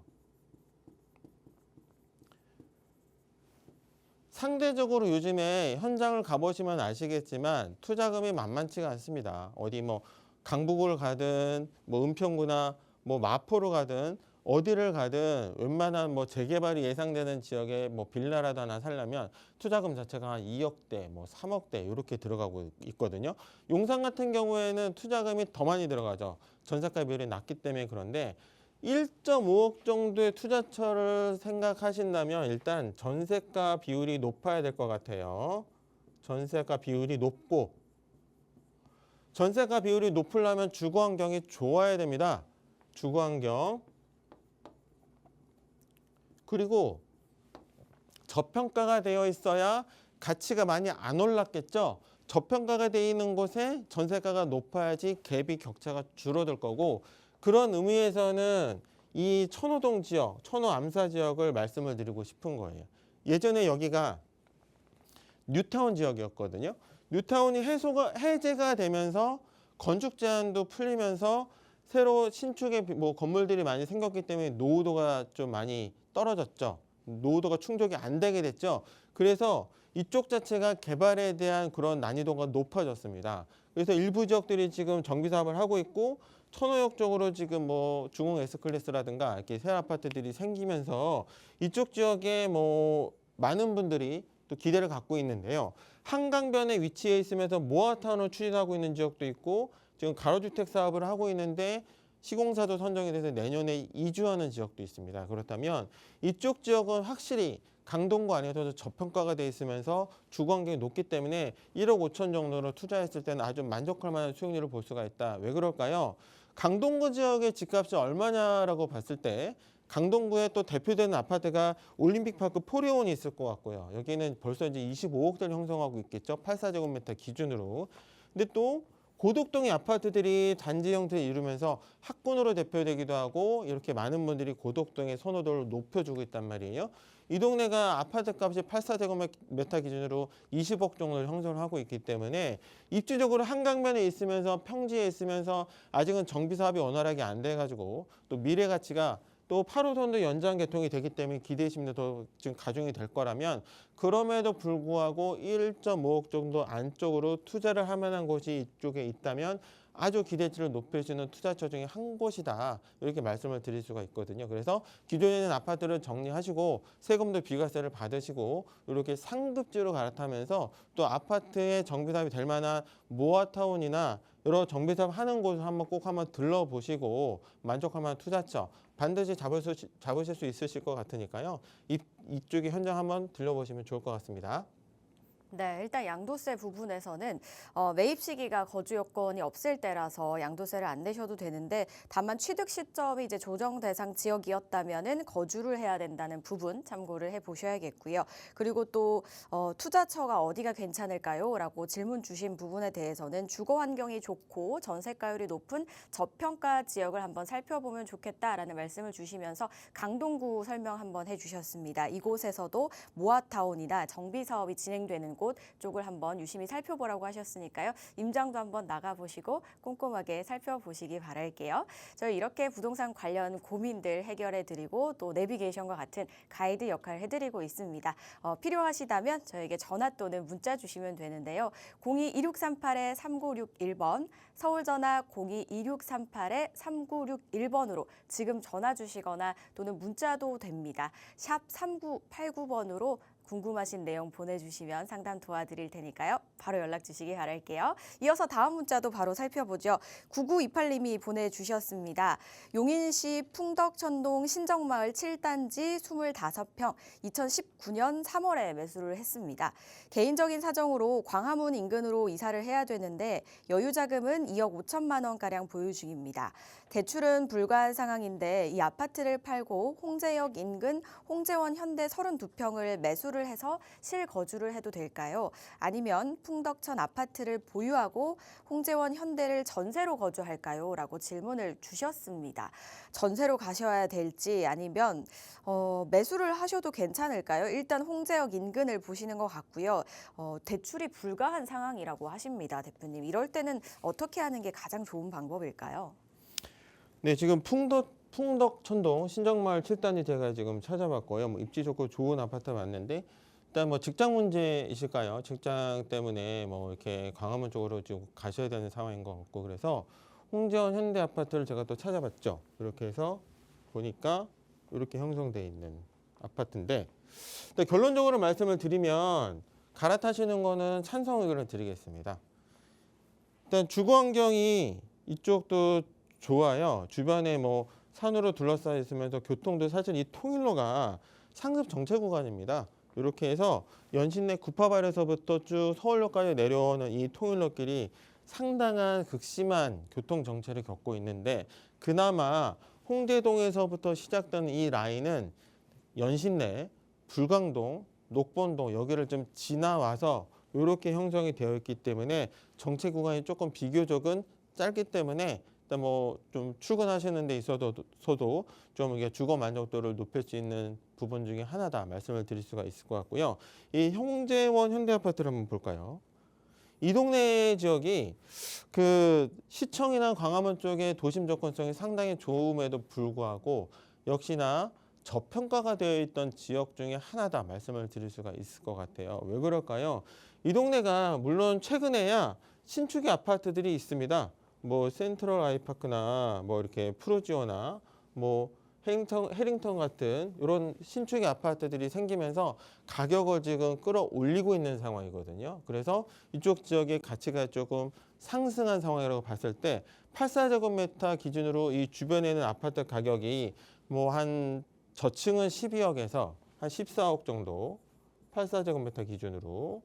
Speaker 2: 상대적으로 요즘에 현장을 가보시면 아시겠지만 투자금이 만만치가 않습니다. 어디 뭐 강북을 가든 뭐 은평구나 뭐 마포로 가든 어디를 가든 웬만한 뭐 재개발이 예상되는 지역에 뭐 빌라라도 하나 살려면 투자금 자체가 한 2억대, 뭐 3억대 이렇게 들어가고 있거든요. 용산 같은 경우에는 투자금이 더 많이 들어가죠. 전세가 비율이 낮기 때문에. 그런데 1.5억 정도의 투자처를 생각하신다면 일단 전세가 비율이 높아야 될 것 같아요. 전세가 비율이 높고 전세가 비율이 높으려면 주거 환경이 좋아야 됩니다. 주거 환경. 그리고 저평가가 되어 있어야 가치가 많이 안 올랐겠죠. 저평가가 되어 있는 곳에 전세가가 높아야지 갭이 격차가 줄어들 거고, 그런 의미에서는 이 천호동 지역, 천호 암사 지역을 말씀을 드리고 싶은 거예요. 예전에 여기가 뉴타운 지역이었거든요. 뉴타운이 해제가 되면서 건축 제한도 풀리면서 새로 신축의 뭐 건물들이 많이 생겼기 때문에 노후도가 좀 많이 떨어졌죠. 노후도가 충족이 안 되게 됐죠. 그래서 이쪽 자체가 개발에 대한 그런 난이도가 높아졌습니다. 그래서 일부 지역들이 지금 정비 사업을 하고 있고, 천호역 쪽으로 지금 뭐 중흥 S클래스라든가 이렇게 새 아파트들이 생기면서 이쪽 지역에 뭐 많은 분들이 또 기대를 갖고 있는데요. 한강변에 위치해 있으면서 모아타운을 추진하고 있는 지역도 있고, 지금 가로주택 사업을 하고 있는데 시공사도 선정이 돼서 내년에 이주하는 지역도 있습니다. 그렇다면 이쪽 지역은 확실히 강동구 안에서도 저평가가 돼 있으면서 주거 환경이 높기 때문에 1억 5천 정도로 투자했을 때는 아주 만족할 만한 수익률을 볼 수가 있다. 왜 그럴까요? 강동구 지역의 집값이 얼마냐라고 봤을 때 강동구에 또 대표되는 아파트가 올림픽파크 포리온이 있을 것 같고요. 여기는 벌써 이제 25억대를 형성하고 있겠죠. 84제곱미터 기준으로. 근데 또 고덕동의 아파트들이 단지 형태를 이루면서 학군으로 대표되기도 하고, 이렇게 많은 분들이 고덕동의 선호도를 높여주고 있단 말이에요. 이 동네가 아파트 값이 84제곱미터 기준으로 20억 정도를 형성을 하고 있기 때문에 입지적으로 한강변에 있으면서 평지에 있으면서 아직은 정비 사업이 원활하게 안 돼가지고 또 미래 가치가 또 8호선도 연장 개통이 되기 때문에 기대심도 더 지금 가중이 될 거라면, 그럼에도 불구하고 1.5억 정도 안쪽으로 투자를 할 만한 곳이 이쪽에 있다면 아주 기대치를 높일 수 있는 투자처 중에 한 곳이다. 이렇게 말씀을 드릴 수가 있거든요. 그래서 기존에 있는 아파트를 정리하시고 세금도 비과세를 받으시고 이렇게 상급지로 갈아타면서 또 아파트의 정비사업이 될 만한 모아타운이나 여러 정비사업 하는 곳을 한번 들러보시고 만족할 만한 투자처 반드시 잡으실 수 있으실 것 같으니까요. 이쪽에 현장 한번 들려보시면 좋을 것 같습니다.
Speaker 1: 네, 일단 양도세 부분에서는 매입 시기가 거주 여건이 없을 때라서 양도세를 안 내셔도 되는데, 다만 취득 시점이 이제 조정 대상 지역이었다면은 거주를 해야 된다는 부분 참고를 해보셔야겠고요. 그리고 또 투자처가 어디가 괜찮을까요?라고 질문 주신 부분에 대해서는 주거 환경이 좋고 전세가율이 높은 저평가 지역을 한번 살펴보면 좋겠다라는 말씀을 주시면서 강동구 설명 한번 해주셨습니다. 이곳에서도 모아타운이나 정비 사업이 진행되는 곳 쪽을 한번 유심히 살펴보라고 하셨으니까요. 임장도 한번 나가보시고 꼼꼼하게 살펴보시기 바랄게요. 저희 이렇게 부동산 관련 고민들 해결해드리고 또 내비게이션과 같은 가이드 역할 해드리고 있습니다. 필요하시다면 저에게 전화 또는 문자 주시면 되는데요. 02-2638-3961번, 서울 전화 02-2638-3961번으로 지금 전화 주시거나 또는 문자도 됩니다. 샵 3989번으로 궁금하신 내용 보내주시면 상담 도와드릴 테니까요. 바로 연락 주시기 바랄게요. 이어서 다음 문자도 바로 살펴보죠. 9928님이 보내주셨습니다. 용인시 풍덕천동 신정마을 7단지 25평 2019년 3월에 매수를 했습니다. 개인적인 사정으로 광화문 인근으로 이사를 해야 되는데 여유자금은 2억 5천만 원가량 보유 중입니다. 대출은 불가한 상황인데 이 아파트를 팔고 홍제역 인근 홍제원 현대 32평을 매수를 해서 실거주를 해도 될까요? 아니면 풍덕천 아파트를 보유하고 홍제원 현대를 전세로 거주할까요? 라고 질문을 주셨습니다. 전세로 가셔야 될지 아니면 매수를 하셔도 괜찮을까요? 일단 홍제역 인근을 보시는 것 같고요. 대출이 불가한 상황이라고 하십니다, 대표님. 이럴 때는 어떻게 하는 게 가장 좋은 방법일까요?
Speaker 2: 네, 지금 풍덕천동 신정마을 7단지 제가 지금 찾아봤고요. 뭐 입지 좋고 좋은 아파트 맞는데, 일단 뭐 직장 문제이실까요? 직장 때문에 뭐 이렇게 광화문 쪽으로 지금 가셔야 되는 상황인 것 같고, 그래서 홍제원 현대 아파트를 제가 또 찾아봤죠. 이렇게 해서 보니까 이렇게 형성돼 있는 아파트인데, 일단 결론적으로 말씀을 드리면 갈아타시는 거는 찬성 의견을 드리겠습니다. 일단 주거 환경이 이쪽도 좋아요. 주변에 뭐 산으로 둘러싸여 있으면서 교통도 사실 이 통일로가 상급 정체 구간입니다. 이렇게 해서 연신내 구파발에서부터 쭉 서울역까지 내려오는 이 통일로길이 상당한 극심한 교통 정체를 겪고 있는데, 그나마 홍대동에서부터 시작되는 이 라인은 연신내 불광동, 녹본동 여기를 좀 지나와서 이렇게 형성이 되어 있기 때문에 정체 구간이 조금 비교적은 짧기 때문에 일단 뭐 좀 출근하시는 데 있어서도 좀 이게 주거 만족도를 높일 수 있는 부분 중에 하나다 말씀을 드릴 수가 있을 것 같고요. 이 홍제원 현대아파트를 한번 볼까요? 이 동네 지역이 그 시청이나 광화문 쪽의 도심 접근성이 상당히 좋음에도 불구하고 역시나 저평가가 되어 있던 지역 중에 하나다 말씀을 드릴 수가 있을 것 같아요. 왜 그럴까요? 이 동네가 물론 최근에야 신축의 아파트들이 있습니다. 뭐 센트럴 아이파크나 뭐 이렇게 프로지오나 뭐 해링턴 같은 이런 신축의 아파트들이 생기면서 가격을 지금 끌어올리고 있는 상황이거든요. 그래서 이쪽 지역의 가치가 조금 상승한 상황이라고 봤을 때 84제곱미터 기준으로 이 주변에 있는 아파트 가격이 뭐 한 저층은 12억에서 한 14억 정도, 84제곱미터 기준으로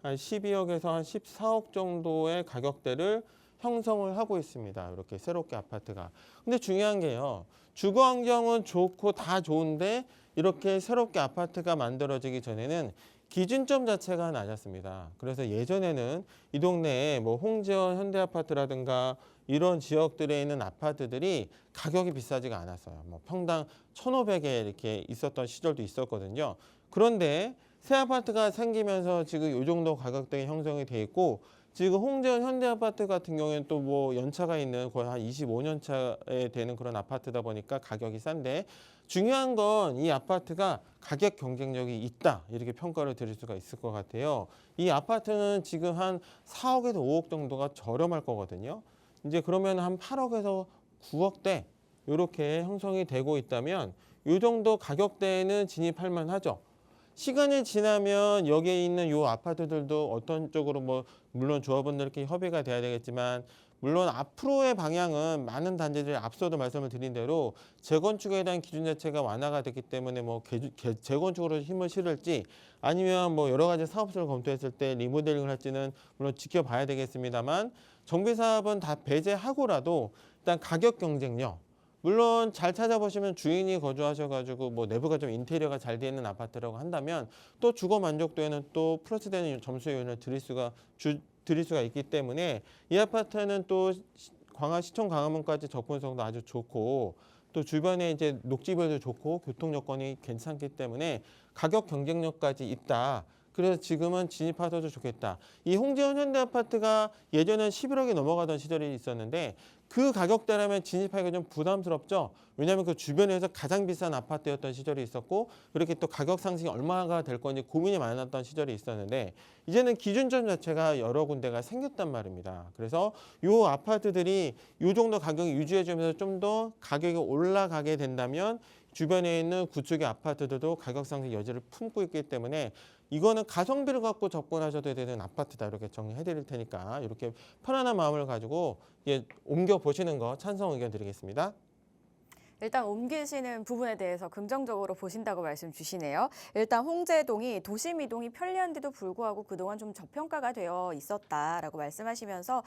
Speaker 2: 한 12억에서 한 14억 정도의 가격대를 형성을 하고 있습니다. 이렇게 새롭게 아파트가. 근데 중요한 게요. 주거 환경은 좋고 다 좋은데 이렇게 새롭게 아파트가 만들어지기 전에는 기준점 자체가 낮았습니다. 그래서 예전에는 이 동네에 뭐 홍제원 현대아파트라든가 이런 지역들에 있는 아파트들이 가격이 비싸지가 않았어요. 뭐 평당 1,500에 이렇게 있었던 시절도 있었거든요. 그런데 새 아파트가 생기면서 지금 이 정도 가격대가 형성이 돼 있고 지금 홍제원 현대아파트 같은 경우에는 또 뭐 연차가 있는 거의 한 25년 차에 되는 그런 아파트다 보니까 가격이 싼데 중요한 건 이 아파트가 가격 경쟁력이 있다 이렇게 평가를 드릴 수가 있을 것 같아요. 이 아파트는 지금 한 4억에서 5억 정도가 저렴할 거거든요. 이제 그러면 한 8억에서 9억대 이렇게 형성이 되고 있다면 이 정도 가격대에는 진입할 만하죠. 시간이 지나면 여기에 있는 요 아파트들도 어떤 쪽으로 뭐 물론 조합원들끼리 협의가 돼야 되겠지만 물론 앞으로의 방향은 많은 단지들이 앞서도 말씀을 드린 대로 재건축에 대한 기준 자체가 완화가 됐기 때문에 뭐 재건축으로 힘을 실을지 아니면 뭐 여러 가지 사업소를 검토했을 때 리모델링을 할지는 물론 지켜봐야 되겠습니다만 정비 사업은 다 배제하고라도 일단 가격 경쟁력 물론 잘 찾아보시면 주인이 거주하셔가지고 뭐 내부가 좀 인테리어가 잘 되어 있는 아파트라고 한다면 또 주거 만족도에는 또 플러스되는 점수 요인을 드릴 수가 있기 때문에 이 아파트는 또 시청 광화문까지 접근성도 아주 좋고 또 주변에 이제 녹지별도 좋고 교통 여건이 괜찮기 때문에 가격 경쟁력까지 있다. 그래서 지금은 진입하셔도 좋겠다. 이 홍제원 현대아파트가 예전엔 11억이 넘어가던 시절이 있었는데 그 가격대라면 진입하기가 좀 부담스럽죠. 왜냐하면 그 주변에서 가장 비싼 아파트였던 시절이 있었고 그렇게 또 가격 상승이 얼마가 될 건지 고민이 많았던 시절이 있었는데 이제는 기준점 자체가 여러 군데가 생겼단 말입니다. 그래서 이 아파트들이 이 정도 가격이 유지해주면서 좀 더 가격이 올라가게 된다면 주변에 있는 구축의 아파트들도 가격 상승 여지를 품고 있기 때문에 이거는 가성비를 갖고 접근하셔도 되는 아파트다 이렇게 정리해 드릴 테니까 이렇게 편안한 마음을 가지고 옮겨 보시는 거 찬성 의견 드리겠습니다.
Speaker 1: 일단 옮기시는 부분에 대해서 긍정적으로 보신다고 말씀 주시네요. 일단 홍제동이 도심 이동이 편리한데도 불구하고 그동안 좀 저평가가 되어 있었다라고 말씀하시면서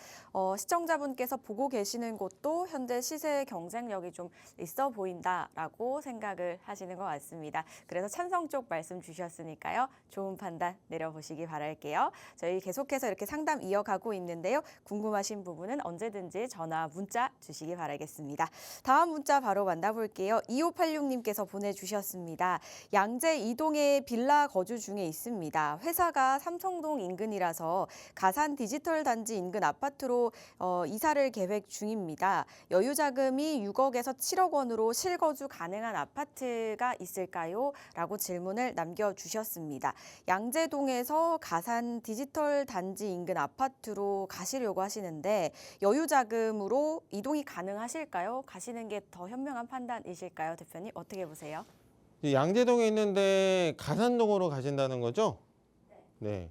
Speaker 1: 시청자분께서 보고 계시는 곳도 현재 시세 경쟁력이 좀 있어 보인다라고 생각을 하시는 것 같습니다. 그래서 찬성 쪽 말씀 주셨으니까요. 좋은 판단 내려보시기 바랄게요. 저희 계속해서 이렇게 상담 이어가고 있는데요. 궁금하신 부분은 언제든지 전화, 문자 주시기 바라겠습니다. 다음 문자 바로 만나볼게요. 2586님께서 보내주셨습니다. 양재 이동에 빌라 거주 중에 있습니다. 회사가 삼청동 인근이라서 가산 디지털 단지 인근 아파트로 이사를 계획 중입니다. 여유 자금이 6억에서 7억 원으로 실거주 가능한 아파트가 있을까요? 라고 질문을 남겨주셨습니다. 양재동에서 가산 디지털 단지 인근 아파트로 가시려고 하시는데 여유 자금으로 이동이 가능하실까요? 가시는 게 더 현명한 판단이실까요, 대표님? 어떻게 보세요?
Speaker 2: 양재동에 있는데 가산동으로 가신다는 거죠? 네.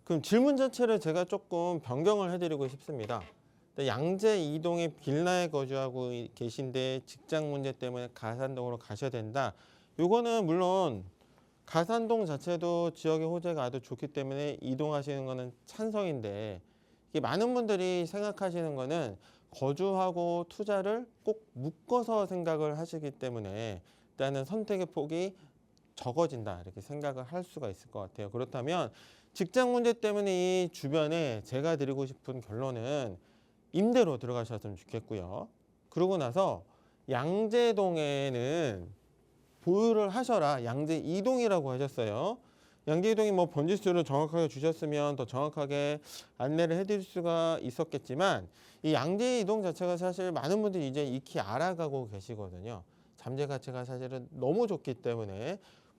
Speaker 2: 그럼 질문 자체를 제가 조금 변경을 해드리고 싶습니다. 양재 이동에 빌라에 거주하고 계신데 직장 문제 때문에 가산동으로 가셔야 된다. 이거는 물론 가산동 자체도 지역의 호재가 아주 좋기 때문에 이동하시는 거는 찬성인데 이게 많은 분들이 생각하시는 거는 거주하고 투자를 꼭 묶어서 생각을 하시기 때문에 일단은 선택의 폭이 적어진다 이렇게 생각을 할 수가 있을 것 같아요. 그렇다면 직장 문제 때문에 이 주변에 제가 드리고 싶은 결론은 임대로 들어가셨으면 좋겠고요. 그러고 나서 양재동에는 보유를 하셔라. 양재 2동이라고 하셨어요. 양재 2동이 뭐 번지수를 정확하게 주셨으면 더 정확하게 안내를 해드릴 수가 있었겠지만 이 양재 2동 자체가 사실 많은 분들이 이제 익히 알아가고 계시거든요. 잠재 가치가 사실은 너무 좋기 때문에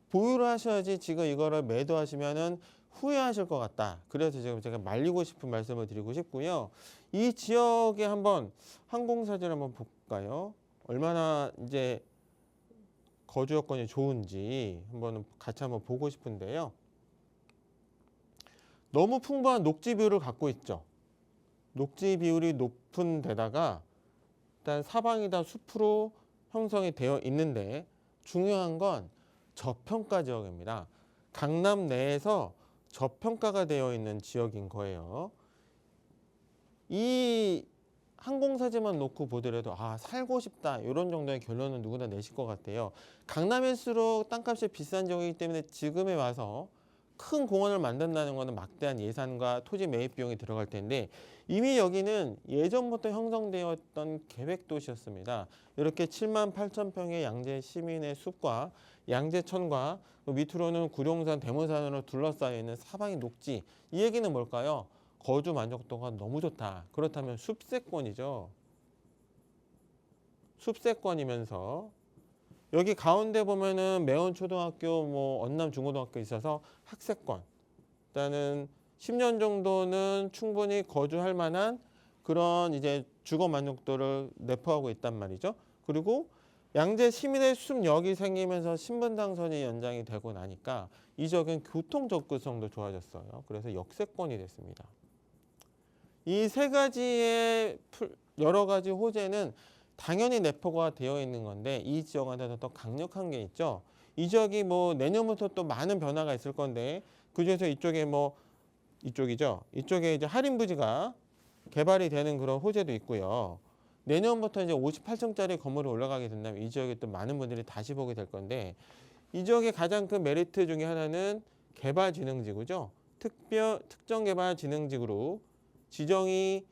Speaker 2: 보유를 하셔야지 지금 이거를 매도하시면은 후회하실 것 같다. 그래서 지금 제가 말리고 싶은 말씀을 드리고 싶고요. 이 지역에 한번 항공사진 한번 볼까요? 얼마나 이제 거주 여건이 좋은지 같이 한번 보고 싶은데요. 너무 풍부한 녹지 비율을 갖고 있죠. 녹지 비율이 높은 데다가 일단 사방이 다 숲으로 형성이 되어 있는데 중요한 건 저평가 지역입니다. 강남 내에서 저평가가 되어 있는 지역인 거예요. 이 항공사지만 놓고 보더라도 살고 싶다 이런 정도의 결론은 누구나 내실 것 같아요. 강남일수록 땅값이 비싼 지역이기 때문에 지금에 와서 큰 공원을 만든다는 것은 막대한 예산과 토지 매입 비용이 들어갈 텐데 이미 여기는 예전부터 형성되었던 계획도시였습니다. 이렇게 7만 8천 평의 양재 시민의 숲과 양재천과 밑으로는 구룡산, 대모산으로 둘러싸여 있는 사방이 녹지. 이 얘기는 뭘까요? 거주 만족도가 너무 좋다. 그렇다면 숲세권이죠. 숲세권이면서 여기 가운데 보면은 매원초등학교, 언남중고등학교 있어서 학세권. 일단은 10년 정도는 충분히 거주할 만한 그런 이제 주거 만족도를 내포하고 있단 말이죠. 그리고 양재 시민의 숲역이 생기면서 신분당선이 연장이 되고 나니까 이 지역은 교통 접근성도 좋아졌어요. 그래서 역세권이 됐습니다. 이 세 가지의 여러 가지 호재는 당연히 내포가 되어 있는 건데 이 지역한테도 더 강력한 게 있죠. 이 지역이 내년부터 또 많은 변화가 있을 건데 그중에서 이쪽에 이쪽이죠. 이쪽에 이제 할인부지가 개발이 되는 그런 호재도 있고요. 내년부터 이제 58층짜리 건물이 올라가게 된다면 이 지역에 또 많은 분들이 다시 보게 될 건데 이 지역의 가장 큰 메리트 중에 하나는 개발진흥지구죠. 특정개발진흥지구로 지정이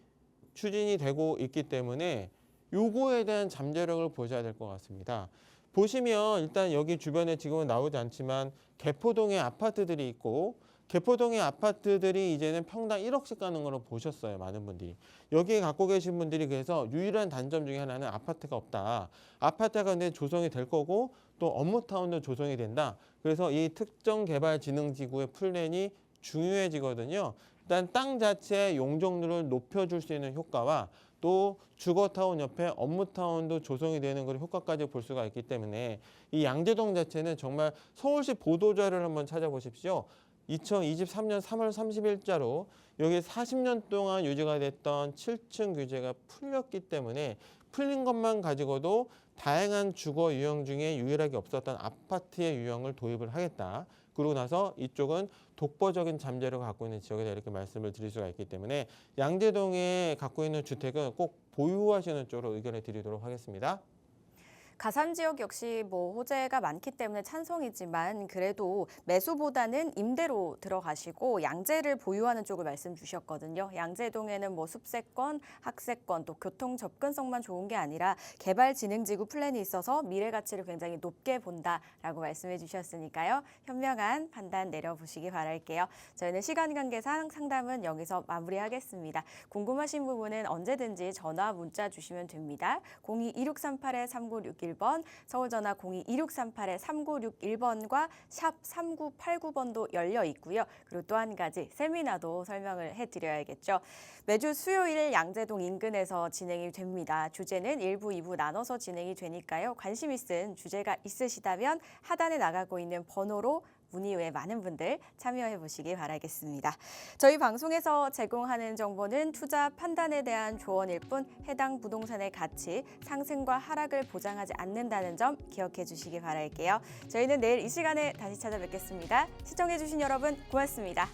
Speaker 2: 추진이 되고 있기 때문에 요거에 대한 잠재력을 보셔야 될 것 같습니다. 보시면 일단 여기 주변에 지금은 나오지 않지만 개포동에 아파트들이 있고 개포동의 아파트들이 이제는 평당 1억씩 가는 걸로 보셨어요. 많은 분들이. 여기에 갖고 계신 분들이 그래서 유일한 단점 중에 하나는 아파트가 없다. 아파트가 근데 조성이 될 거고 또 업무타운도 조성이 된다. 그래서 이 특정개발진흥지구의 플랜이 중요해지거든요. 일단 땅 자체의 용적률을 높여줄 수 있는 효과와 또 주거타운 옆에 업무타운도 조성이 되는 그런 효과까지 볼 수가 있기 때문에 이 양재동 자체는 정말 서울시 보도자료를 한번 찾아보십시오. 2023년 3월 30일자로 여기 40년 동안 유지가 됐던 7층 규제가 풀렸기 때문에 풀린 것만 가지고도 다양한 주거 유형 중에 유일하게 없었던 아파트의 유형을 도입을 하겠다. 그러고 나서 이쪽은 독보적인 잠재력을 갖고 있는 지역이다 이렇게 말씀을 드릴 수가 있기 때문에 양재동에 갖고 있는 주택은 꼭 보유하시는 쪽으로 의견을 드리도록 하겠습니다.
Speaker 1: 가산 지역 역시 호재가 많기 때문에 찬성이지만 그래도 매수보다는 임대로 들어가시고 양재를 보유하는 쪽을 말씀 주셨거든요. 양재동에는 숲세권, 학세권, 또 교통 접근성만 좋은 게 아니라 개발진흥지구 플랜이 있어서 미래 가치를 굉장히 높게 본다라고 말씀해 주셨으니까요. 현명한 판단 내려보시기 바랄게요. 저희는 시간 관계상 상담은 여기서 마무리하겠습니다. 궁금하신 부분은 언제든지 전화, 문자 주시면 됩니다. 02-2638-3961 서울 전화 02-2638-3961번과 샵 3989번도 열려 있고요. 그리고 또 한 가지 세미나도 설명을 해드려야겠죠. 매주 수요일 양재동 인근에서 진행이 됩니다. 주제는 1부, 2부 나눠서 진행이 되니까요. 관심 있은 주제가 있으시다면 하단에 나가고 있는 번호로 문의 외에 많은 분들 참여해 보시기 바라겠습니다. 저희 방송에서 제공하는 정보는 투자 판단에 대한 조언일 뿐 해당 부동산의 가치, 상승과 하락을 보장하지 않는다는 점 기억해 주시기 바랄게요. 저희는 내일 이 시간에 다시 찾아뵙겠습니다. 시청해 주신 여러분 고맙습니다.